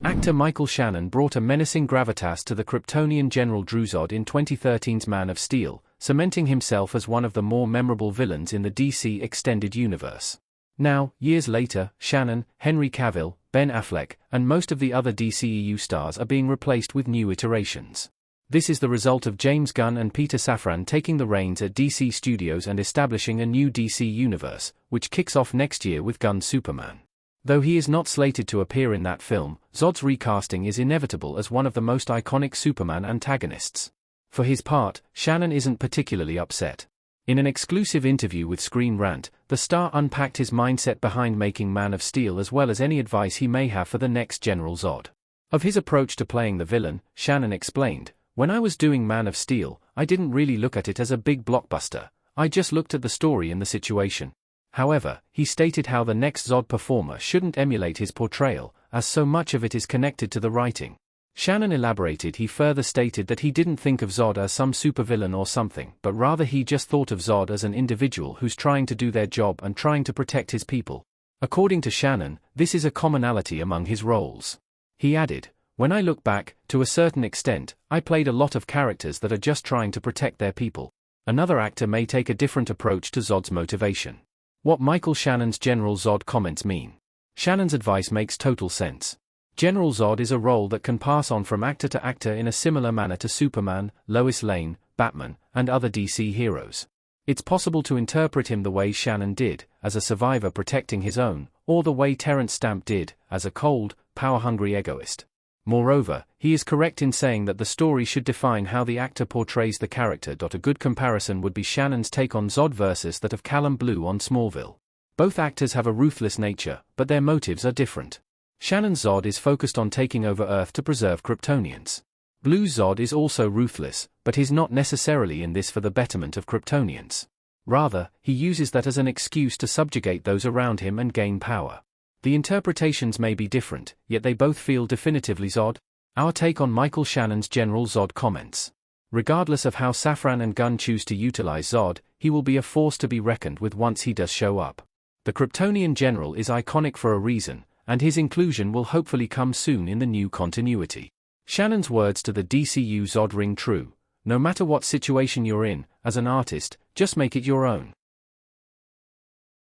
Actor Michael Shannon brought a menacing gravitas to the Kryptonian General Zod in 2013's Man of Steel, cementing himself as one of the more memorable villains in the DC Extended Universe. Now, years later, Shannon, Henry Cavill, Ben Affleck, and most of the other DCEU stars are being replaced with new iterations. This is the result of James Gunn and Peter Safran taking the reins at DC Studios and establishing a new DC universe, which kicks off next year with Gunn's Superman. Though he is not slated to appear in that film, Zod's recasting is inevitable as one of the most iconic Superman antagonists. For his part, Shannon isn't particularly upset. In an exclusive interview with Screen Rant, the star unpacked his mindset behind making Man of Steel as well as any advice he may have for the next General Zod. Of his approach to playing the villain, Shannon explained, "When I was doing Man of Steel, I didn't really look at it as a big blockbuster, I just looked at the story and the situation." However, he stated how the next Zod performer shouldn't emulate his portrayal, as so much of it is connected to the writing. Shannon elaborated. He further stated that he didn't think of Zod as some supervillain or something, but rather he just thought of Zod as an individual who's trying to do their job and trying to protect his people. According to Shannon, this is a commonality among his roles. He added, "When I look back, to a certain extent, I played a lot of characters that are just trying to protect their people." Another actor may take a different approach to Zod's motivation. What Michael Shannon's General Zod comments mean. Shannon's advice makes total sense. General Zod is a role that can pass on from actor to actor in a similar manner to Superman, Lois Lane, Batman, and other DC heroes. It's possible to interpret him the way Shannon did, as a survivor protecting his own, or the way Terrence Stamp did, as a cold, power-hungry egoist. Moreover, he is correct in saying that the story should define how the actor portrays the character. A good comparison would be Shannon's take on Zod versus that of Callum Blue on Smallville. Both actors have a ruthless nature, but their motives are different. Shannon's Zod is focused on taking over Earth to preserve Kryptonians. Blue's Zod is also ruthless, but he's not necessarily in this for the betterment of Kryptonians. Rather, he uses that as an excuse to subjugate those around him and gain power. The interpretations may be different, yet they both feel definitively Zod. Our take on Michael Shannon's General Zod comments. Regardless of how Safran and Gunn choose to utilize Zod, he will be a force to be reckoned with once he does show up. The Kryptonian General is iconic for a reason, and his inclusion will hopefully come soon in the new continuity. Shannon's words to the DCU Zod ring true. No matter what situation you're in, as an artist, just make it your own.